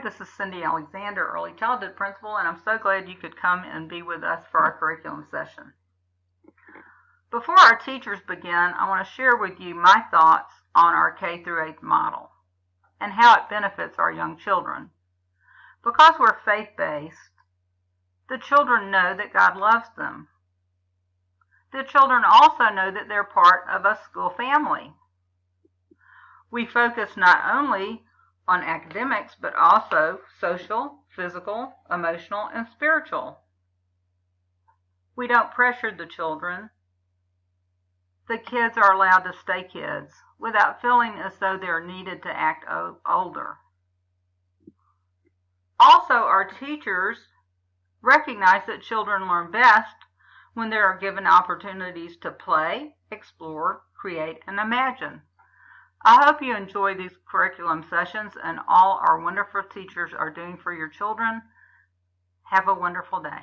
this is Cindy Alexander, Early Childhood Principal, and I'm so glad you could come and be with us for our curriculum session. Before our teachers begin, I want to share with you my thoughts on our K-8 model and how it benefits our young children. Because we're faith-based, the children know that God loves them. The children also know that they're part of a school family. We focus not only on academics, but also social, physical, emotional, and spiritual. We don't pressure the children. The kids are allowed to stay kids without feeling as though they're needed to act older. Also, our teachers recognize that children learn best when they are given opportunities to play, explore, create, and imagine. I hope you enjoy these curriculum sessions and all our wonderful teachers are doing for your children. Have a wonderful day.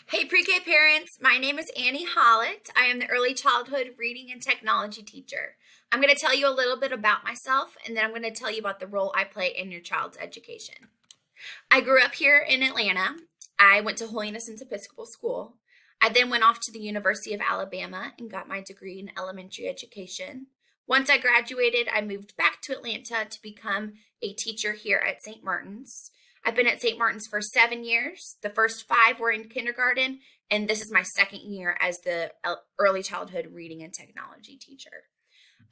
Hey pre-K parents, my name is Annie Hollett. I am the Early Childhood Reading and Technology teacher. I'm going to tell you a little bit about myself, and then I'm going to tell you about the role I play in your child's education. I grew up here in Atlanta. I went to Holy Innocents Episcopal School. I then went off to the University of Alabama and got my degree in elementary education. Once I graduated, I moved back to Atlanta to become a teacher here at St. Martin's. I've been at St. Martin's for 7 years. The first 5 were in kindergarten, and this is my second year as the early childhood reading and technology teacher.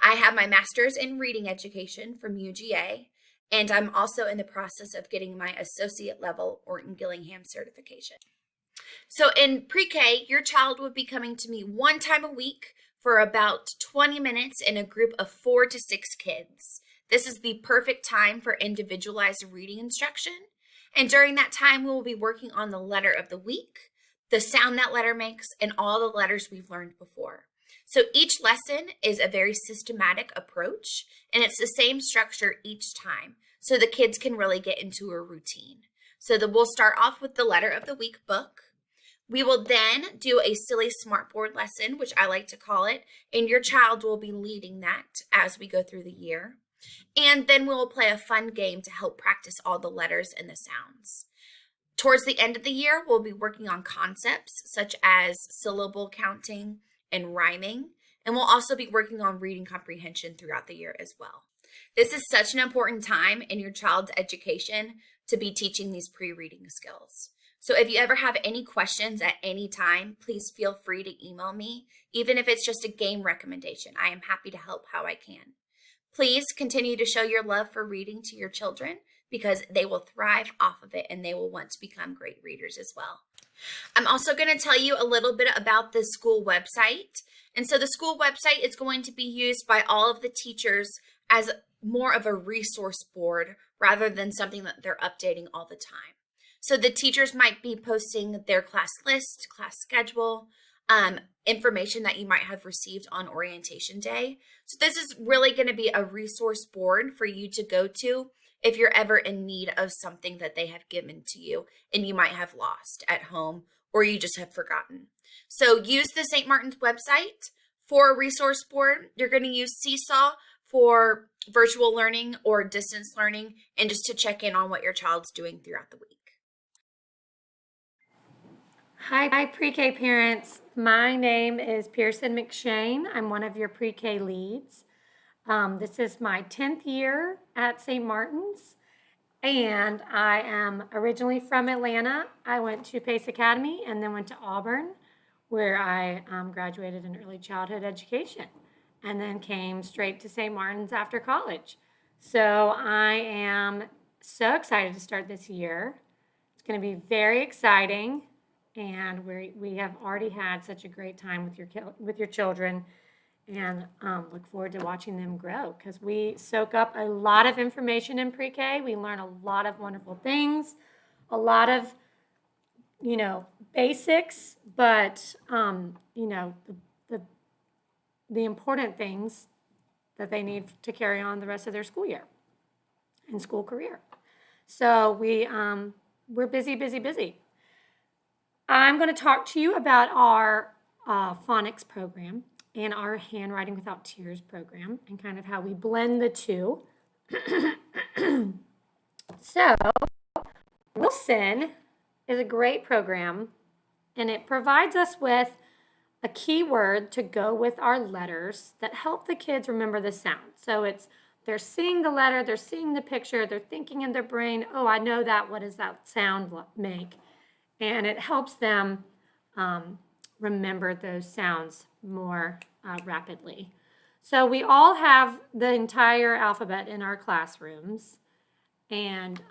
I have my master's in reading education from UGA, and I'm also in the process of getting my associate level Orton Gillingham certification. So in pre-K, your child will be coming to me 1 time a week for about 20 minutes in a group of 4 to 6 kids. This is the perfect time for individualized reading instruction. And during that time, we will be working on the letter of the week, the sound that letter makes, and all the letters we've learned before. So each lesson is a very systematic approach, and it's the same structure each time, so the kids can really get into a routine. So we'll start off with the letter of the week book. We will then do a silly smartboard lesson, which I like to call it, and your child will be leading that as we go through the year. And then we'll play a fun game to help practice all the letters and the sounds. Towards the end of the year, we'll be working on concepts such as syllable counting and rhyming, and we'll also be working on reading comprehension throughout the year as well. This is such an important time in your child's education to be teaching these pre-reading skills. So if you ever have any questions at any time, please feel free to email me, even if it's just a game recommendation. I am happy to help how I can. Please continue to show your love for reading to your children because they will thrive off of it and they will want to become great readers as well. I'm also going to tell you a little bit about the school website. And so the school website is going to be used by all of the teachers as more of a resource board rather than something that they're updating all the time. So the teachers might be posting their class list, class schedule, information that you might have received on orientation day. So this is really going to be a resource board for you to go to if you're ever in need of something that they have given to you and you might have lost at home or you just have forgotten. So use the St. Martin's website for a resource board. You're going to use Seesaw for virtual learning or distance learning and just to check in on what your child's doing throughout the week. Hi pre-K parents. My name is Pearson McShane. I'm one of your pre-K leads. This is my 10th year at St. Martin's, and I am originally from Atlanta. I went to Pace Academy and then went to Auburn, where I graduated in early childhood education, and then came straight to St. Martin's after college. So I am so excited to start this year. It's going to be very exciting. And we have already had such a great time with your children, and look forward to watching them grow because we soak up a lot of information in pre-K. We learn a lot of wonderful things, a lot of basics, but the important things that they need to carry on the rest of their school year and school career. So we're busy. I'm going to talk to you about our phonics program and our Handwriting Without Tears program and kind of how we blend the two. So, Wilson is a great program, and it provides us with a keyword to go with our letters that help the kids remember the sound. So they're seeing the letter, they're seeing the picture, they're thinking in their brain, oh, I know that, what does that sound make? And it helps them remember those sounds more rapidly. So we all have the entire alphabet in our classrooms, and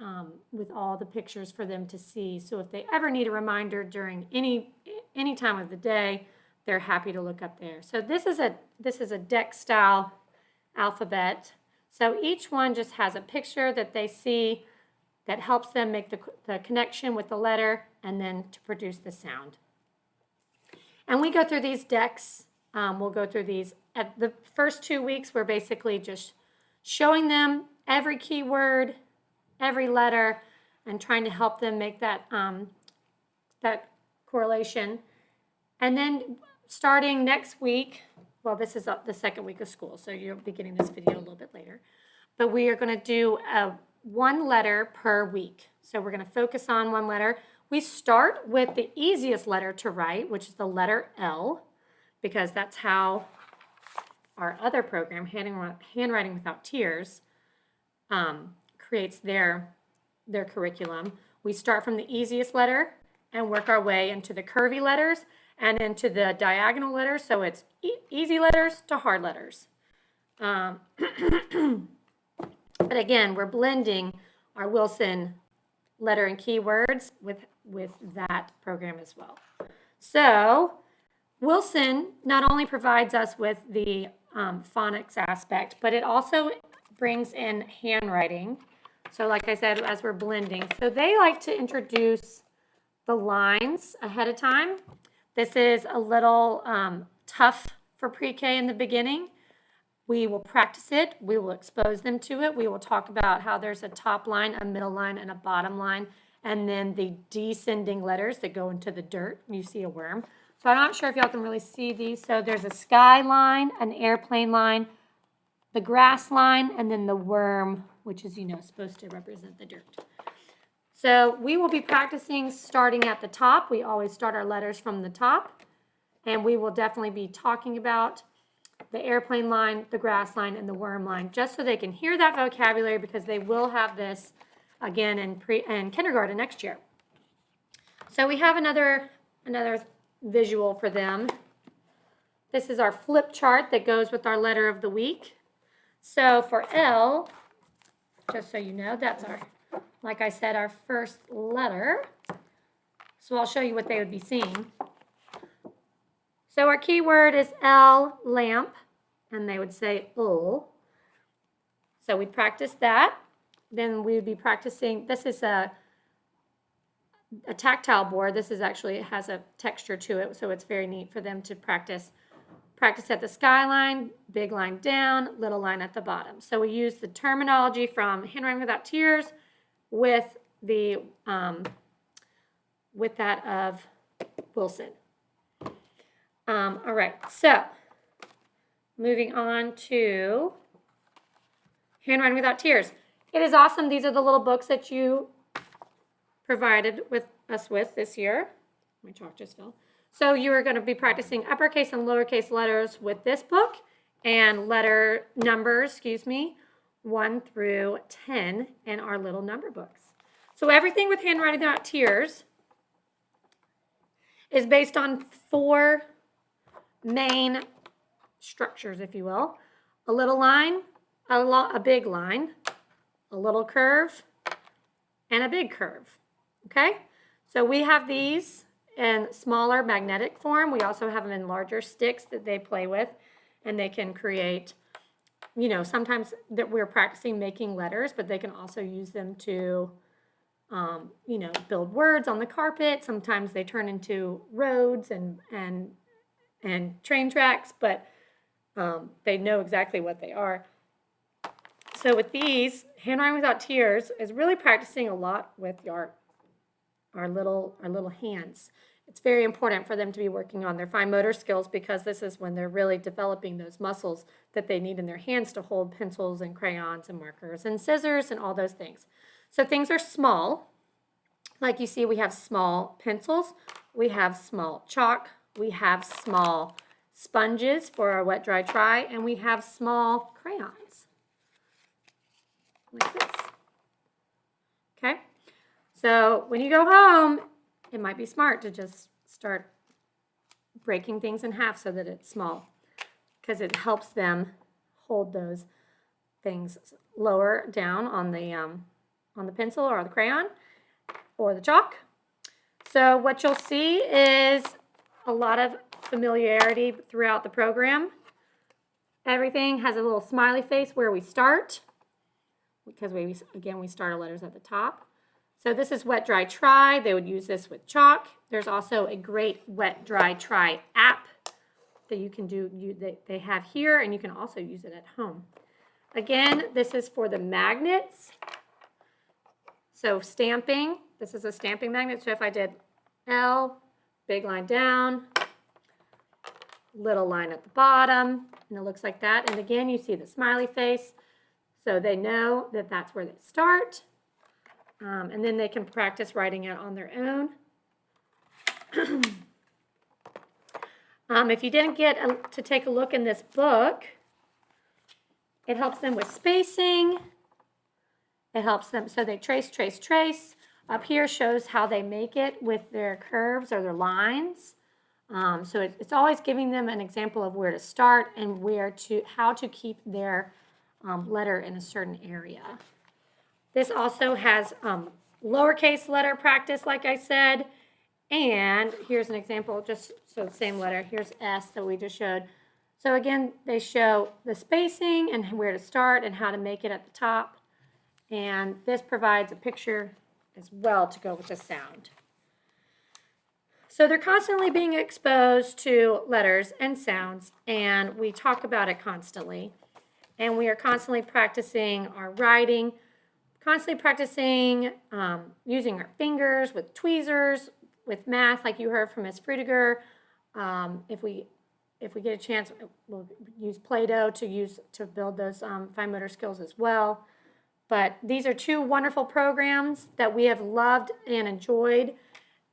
with all the pictures for them to see. So if they ever need a reminder during any time of the day, they're happy to look up there. So this is a deck style alphabet. So each one just has a picture that they see that helps them make the connection with the letter and then to produce the sound. And we go through these decks. We'll go through these. At the first 2 weeks, we're basically just showing them every keyword, every letter, and trying to help them make that correlation. And then starting next week, well, this is the second week of school, so you'll be getting this video a little bit later. But we are going to do one letter per week. So we're going to focus on one letter. We start with the easiest letter to write, which is the letter L, because that's how our other program, Handwriting Without Tears, creates their curriculum. We start from the easiest letter and work our way into the curvy letters and into the diagonal letters. So it's easy letters to hard letters. But again, we're blending our Wilson letter and keywords with that program as well. So Wilson not only provides us with the phonics aspect, but it also brings in handwriting. So like I said, as we're blending, so they like to introduce the lines ahead of time. This is a little tough for pre-K in the beginning. We will practice it. We will expose them to it. We will talk about how there's a top line, a middle line, and a bottom line, and then the descending letters that go into the dirt. You see a worm. So I'm not sure if y'all can really see these. So there's a sky line, an airplane line, the grass line, and then the worm, which is, supposed to represent the dirt. So we will be practicing starting at the top. We always start our letters from the top. And we will definitely be talking about the airplane line, the grass line, and the worm line, just so they can hear that vocabulary, because they will have this again in kindergarten next year. So we have another visual for them. This is our flip chart that goes with our letter of the week. So for L, just so you know, that's like I said, our first letter. So I'll show you what they would be seeing. So our keyword is L, lamp, and they would say ul. So we'd practice that. Then we would be practicing, this is a tactile board. This is actually, it has a texture to it, so it's very neat for them to practice at the skyline, big line down, little line at the bottom. So we use the terminology from Handwriting Without Tears with that of Wilson. All right, so moving on to Handwriting Without Tears. It is awesome. These are the little books that you provided us with this year. My chalk just fell. So you are going to be practicing uppercase and lowercase letters with this book, and letter numbers, 1 through 10 in our little number books. So everything with Handwriting Without Tears is based on 4 main structures, if you will. A little line, a big line, a little curve, and a big curve. Okay? So we have these in smaller magnetic form. We also have them in larger sticks that they play with, and they can create, sometimes that we're practicing making letters, but they can also use them to, build words on the carpet. Sometimes they turn into roads and train tracks, but they know exactly what they are. So with these, Handwriting Without Tears is really practicing a lot with our little hands. It's very important for them to be working on their fine motor skills because this is when they're really developing those muscles that they need in their hands to hold pencils and crayons and markers and scissors and all those things. So things are small. Like you see, we have small pencils, we have small chalk, we have small sponges for our wet, dry, try, and we have small crayons, like this. Okay, so when you go home, it might be smart to just start breaking things in half so that it's small, because it helps them hold those things lower down on the pencil or the crayon or the chalk. So what you'll see is a lot of familiarity throughout the program. Everything has a little smiley face where we start, because we start our letters at the top. So this is wet, dry, try. They would use this with chalk. There's also a great wet, dry, try app that you can do. They have here, and you can also use it at home. Again, this is for the magnets. So stamping, this is a stamping magnet. So if I did L, big line down, little line at the bottom, and it looks like that. And again, you see the smiley face. So they know that that's where they start. And then they can practice writing it on their own. If you didn't get to take a look in this book, it helps them with spacing. It helps them, so they trace, trace, trace. Up here shows how they make it with their curves or their lines. So it's always giving them an example of where to start and how to keep their letter in a certain area. This also has lowercase letter practice, like I said. And here's an example, just so the same letter. Here's S that we just showed. So again, they show the spacing and where to start and how to make it at the top. And this provides a picture as well to go with the sound. So they're constantly being exposed to letters and sounds, and we talk about it constantly. And we are constantly practicing our writing, constantly practicing using our fingers with tweezers, with math, like you heard from Ms. Frutiger. If we get a chance, we'll use Play-Doh to build those fine motor skills as well. But these are two wonderful programs that we have loved and enjoyed,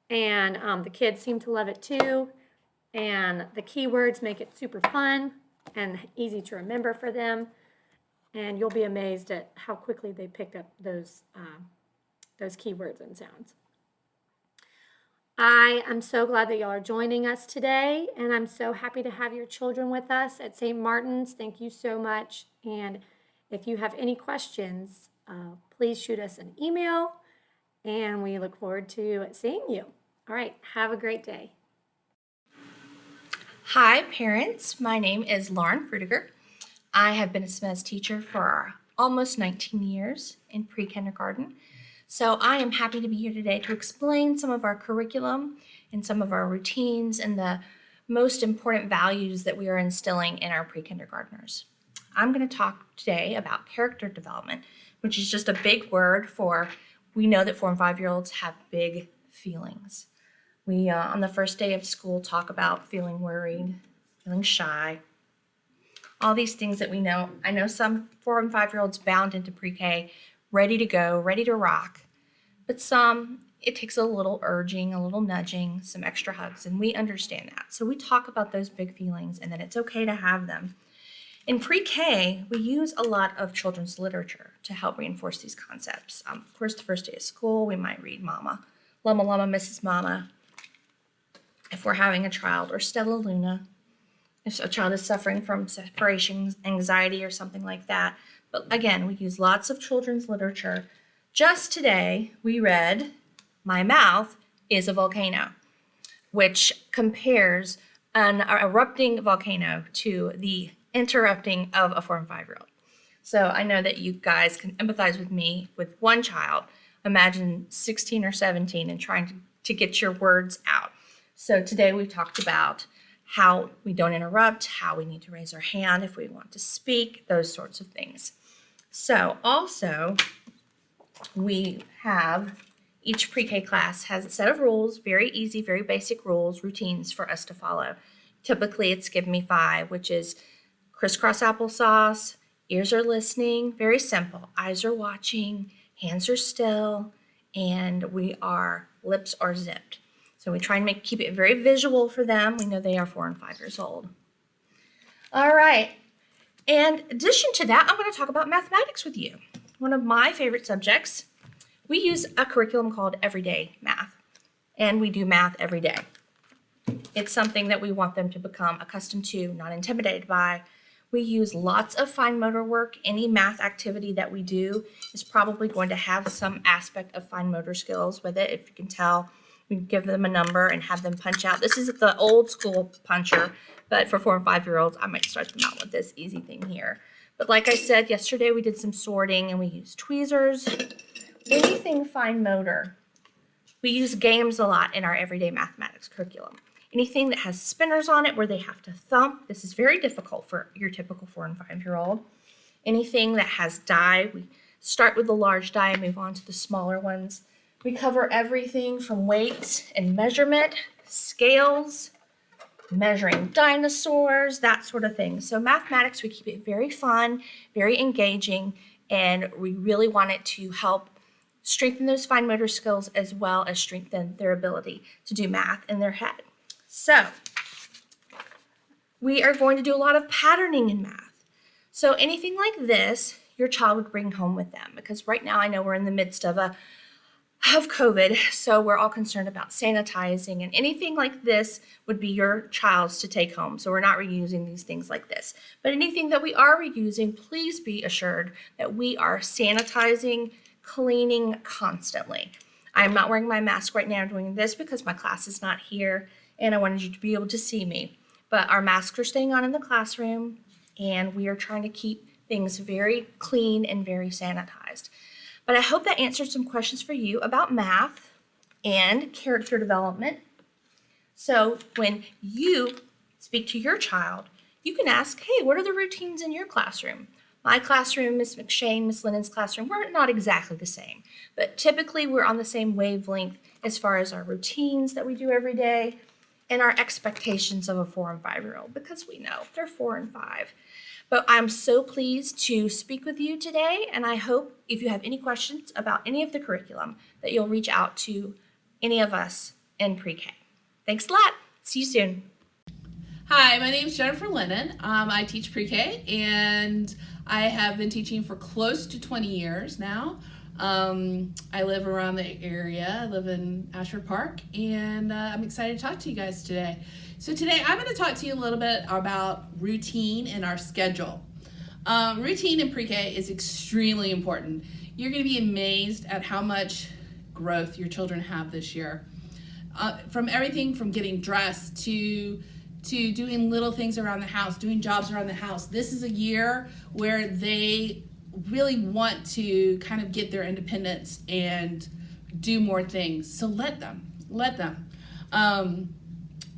and the kids seem to love it too. And the keywords make it super fun and easy to remember for them. And you'll be amazed at how quickly they pick up those keywords and sounds. I am so glad that y'all are joining us today, and I'm so happy to have your children with us at St. Martin's. Thank you so much. And if you have any questions, please shoot us an email, and we look forward to seeing you. All right, have a great day. Hi, parents. My name is Lauren Frutiger. I have been a SMES teacher for almost 19 years in pre-kindergarten. So I am happy to be here today to explain some of our curriculum and some of our routines and the most important values that we are instilling in our pre-kindergartners. I'm going to talk today about character development, which is just a big word we know that 4 and 5-year-olds have big feelings. We, on the first day of school, talk about feeling worried, feeling shy, all these things that we know. I know some 4 and 5-year-olds bound into pre-K, ready to go, ready to rock. But some, it takes a little urging, a little nudging, some extra hugs, and we understand that. So we talk about those big feelings and that it's okay to have them. In pre-K, we use a lot of children's literature to help reinforce these concepts. Of course, the first day of school, we might read Mama, Llama Llama, Mrs. Mama, if we're having a child, or Stella Luna, if a child is suffering from separation anxiety or something like that. But again, we use lots of children's literature. Just today, we read My Mouth is a Volcano, which compares an erupting volcano to the interrupting of a 4 and 5-year-old. So I know that you guys can empathize with me with one child. Imagine 16 or 17 and trying to get your words out. So today we talked about how we don't interrupt, how we need to raise our hand if we want to speak, those sorts of things. So also we have Each pre-K class has a set of rules, very easy, very basic rules, routines for us to follow. Typically, it's Give Me Five, which is crisscross applesauce, ears are listening, very simple. Eyes are watching, hands are still, and lips are zipped. So we try and keep it very visual for them. We know they are 4 and 5 years old. All right. And in addition to that, I'm going to talk about mathematics with you. One of my favorite subjects. We use a curriculum called Everyday Math, and we do math every day. It's something that we want them to become accustomed to, not intimidated by. We use lots of fine motor work. Any math activity that we do is probably going to have some aspect of fine motor skills with it. If you can tell, we give them a number and have them punch out. This is the old school puncher, but for 4 and 5-year-olds, I might start them out with this easy thing here. But like I said, yesterday we did some sorting and we used tweezers. Anything fine motor. We use games a lot in our everyday mathematics curriculum. Anything that has spinners on it where they have to thump. This is very difficult for your typical 4 and 5-year-old. Anything that has die, we start with the large die and move on to the smaller ones. We cover everything from weights and measurement, scales, measuring dinosaurs, that sort of thing. So mathematics, we keep it very fun, very engaging, and we really want it to help strengthen those fine motor skills as well as strengthen their ability to do math in their head. So we are going to do a lot of patterning in math. So anything like this, your child would bring home with them, because right now I know we're in the midst of COVID, so we're all concerned about sanitizing, and anything like this would be your child's to take home. So we're not reusing these things like this. But anything that we are reusing, please be assured that we are sanitizing, cleaning constantly. I'm not wearing my mask right now doing this because my class is not here and I wanted you to be able to see me. But our masks are staying on in the classroom and we are trying to keep things very clean and very sanitized. But I hope that answered some questions for you about math and character development. So when you speak to your child, you can ask, hey, what are the routines in your classroom? My classroom, Miss McShane, Miss Linden's classroom, we're not exactly the same, but typically we're on the same wavelength as far as our routines that we do every day and our expectations of a 4 and 5-year-old, because we know they're 4 and 5. But I'm so pleased to speak with you today, and I hope if you have any questions about any of the curriculum that you'll reach out to any of us in pre-K. Thanks a lot. See you soon. Hi, my name is Jennifer Linden. I teach pre-K, and I have been teaching for close to 20 years now. I live around the area. I live in Ashford Park, and I'm excited to talk to you guys today. So today I'm going to talk to you a little bit about routine and our schedule. Routine in pre-K is extremely important. You're going to be amazed at how much growth your children have this year. From everything from getting dressed to doing little things around the house, doing jobs around the house. This is a year where they really want to kind of get their independence and do more things. So let them.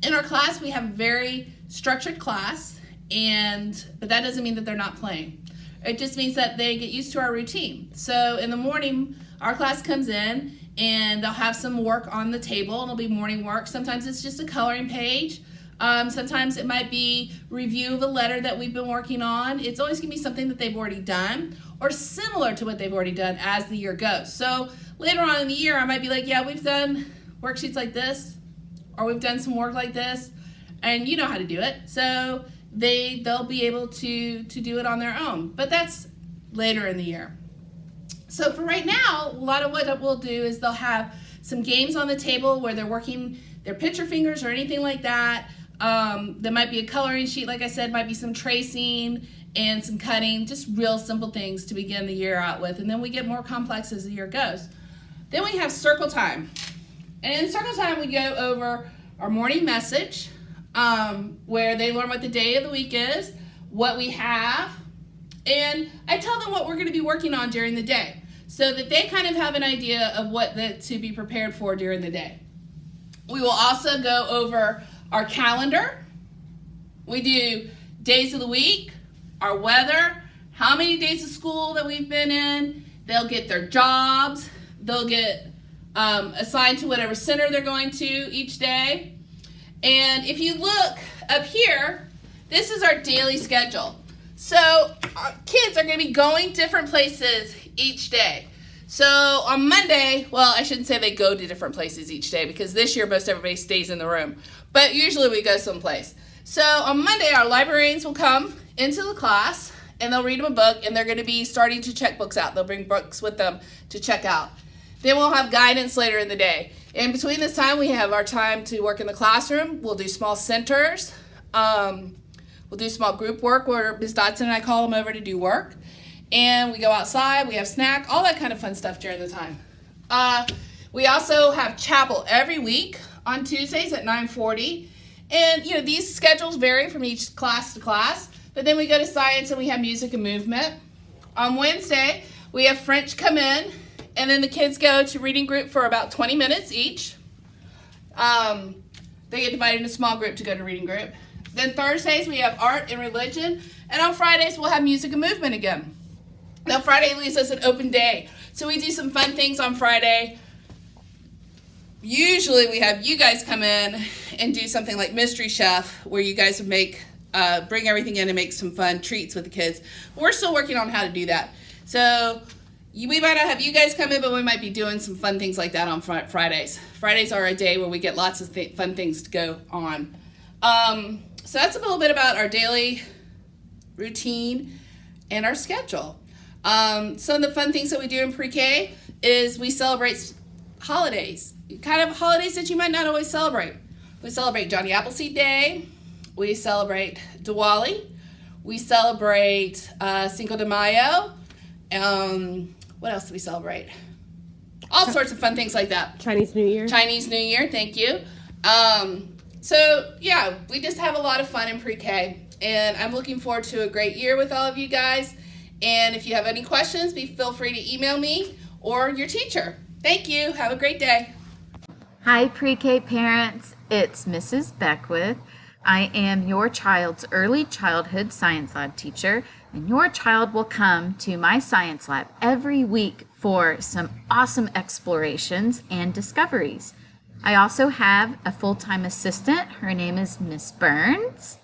In our class, we have a very structured class, but that doesn't mean that they're not playing. It just means that they get used to our routine. So in the morning, our class comes in and they'll have some work on the table. It'll be morning work. Sometimes it's just a coloring page. Sometimes it might be review of a letter that we've been working on. It's always going to be something that they've already done or similar to what they've already done as the year goes. So later on in the year, I might be like, yeah, we've done worksheets like this, or we've done some work like this, and you know how to do it. So they'll be able to do it on their own. But that's later in the year. So for right now, a lot of what we'll do is they'll have some games on the table where they're working their picture fingers or anything like that. There might be a coloring sheet, like I said, might be some tracing and some cutting, just real simple things to begin the year out with. And then we get more complex as the year goes. Then we have circle time. And in circle time, we go over our morning message, where they learn what the day of the week is, what we have, and I tell them what we're going to be working on during the day so that they kind of have an idea of what to be prepared for during the day. We will also go over our calendar. We do days of the week, our weather, how many days of school that we've been in. They'll get their jobs. They'll get assigned to whatever center they're going to each day. And if you look up here, this is our daily schedule. So our kids are going to be going different places each day. So on Monday, well, I shouldn't say they go to different places each day because this year most everybody stays in the room. But usually we go someplace. So on Monday, our librarians will come into the class and they'll read them a book, and they're going to be starting to check books out. They'll bring books with them to check out. Then we'll have guidance later in the day. In between this time, we have our time to work in the classroom. We'll do small centers. We'll do small group work where Ms. Dodson and I call them over to do work. And we go outside, we have snack, all that kind of fun stuff during the time. We also have chapel every week on Tuesdays at 9:40. And these schedules vary from each class to class. But then we go to science and we have music and movement. On Wednesday, we have French come in, and then the kids go to reading group for about 20 minutes each. They get divided in a small group to go to reading group. Then Thursdays, we have art and religion. And on Fridays, we'll have music and movement again. Now, Friday leaves us an open day. So we do some fun things on Friday. Usually, we have you guys come in and do something like Mystery Chef, where you guys would bring everything in and make some fun treats with the kids. We're still working on how to do that. So we might not have you guys come in, but we might be doing some fun things like that on Fridays. Fridays are a day where we get lots of fun things to go on. So that's a little bit about our daily routine and our schedule. Some of the fun things that we do in pre-K is we celebrate holidays, kind of holidays that you might not always celebrate. We celebrate Johnny Appleseed Day. We celebrate Diwali. We celebrate Cinco de Mayo. What else do we celebrate? All sorts of fun things like that. Chinese New Year. Chinese New Year, thank you. So yeah, we just have a lot of fun in pre-K, and I'm looking forward to a great year with all of you guys. And if you have any questions, feel free to email me or your teacher. Thank you. Have a great day. Hi, pre-K parents. It's Mrs. Beckwith. I am your child's early childhood science lab teacher, and your child will come to my science lab every week for some awesome explorations and discoveries. I also have a full-time assistant. Her name is Miss Burns.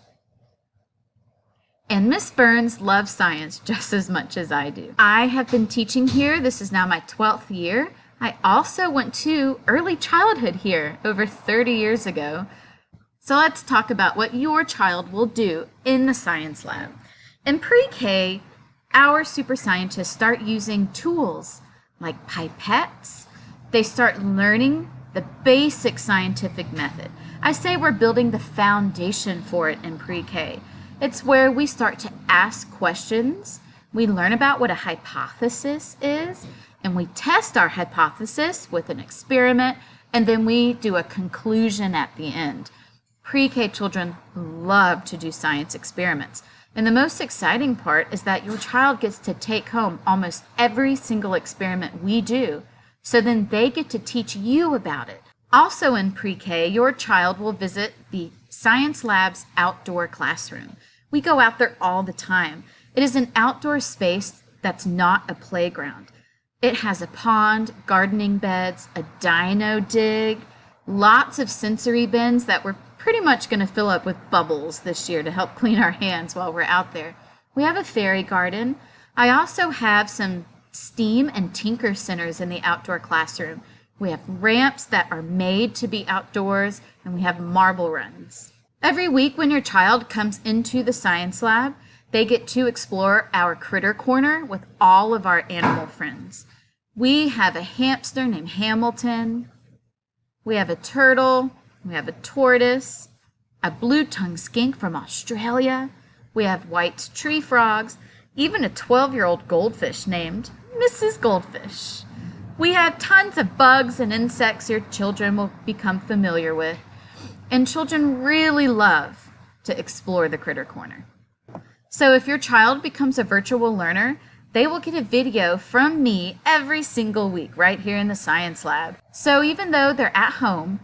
And Miss Burns loves science just as much as I do. I have been teaching here. This is now my 12th year. I also went to early childhood here over 30 years ago. So let's talk about what your child will do in the science lab. In pre-K, our super scientists start using tools like pipettes. They start learning the basic scientific method. I say we're building the foundation for it in pre-K. It's where we start to ask questions. We learn about what a hypothesis is, and we test our hypothesis with an experiment, and then we do a conclusion at the end. Pre-K children love to do science experiments. And the most exciting part is that your child gets to take home almost every single experiment we do. So then they get to teach you about it. Also in pre-K, your child will visit the science lab's outdoor classroom. We go out there all the time. It is an outdoor space that's not a playground. It has a pond, gardening beds, a dino dig, lots of sensory bins that we're pretty much going to fill up with bubbles this year to help clean our hands while we're out there. We have a fairy garden. I also have some STEAM and Tinker centers in the outdoor classroom. We have ramps that are made to be outdoors, and we have marble runs. Every week when your child comes into the science lab, they get to explore our critter corner with all of our animal friends. We have a hamster named Hamilton. We have a turtle. We have a tortoise, a blue-tongued skink from Australia. We have white tree frogs, even a 12-year-old goldfish named Mrs. Goldfish. We have tons of bugs and insects your children will become familiar with. And children really love to explore the critter corner. So if your child becomes a virtual learner, they will get a video from me every single week right here in the science lab. So even though they're at home,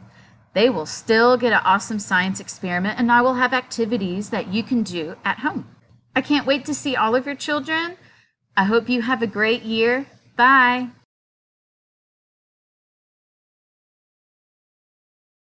they will still get an awesome science experiment, and I will have activities that you can do at home. I can't wait to see all of your children. I hope you have a great year. Bye.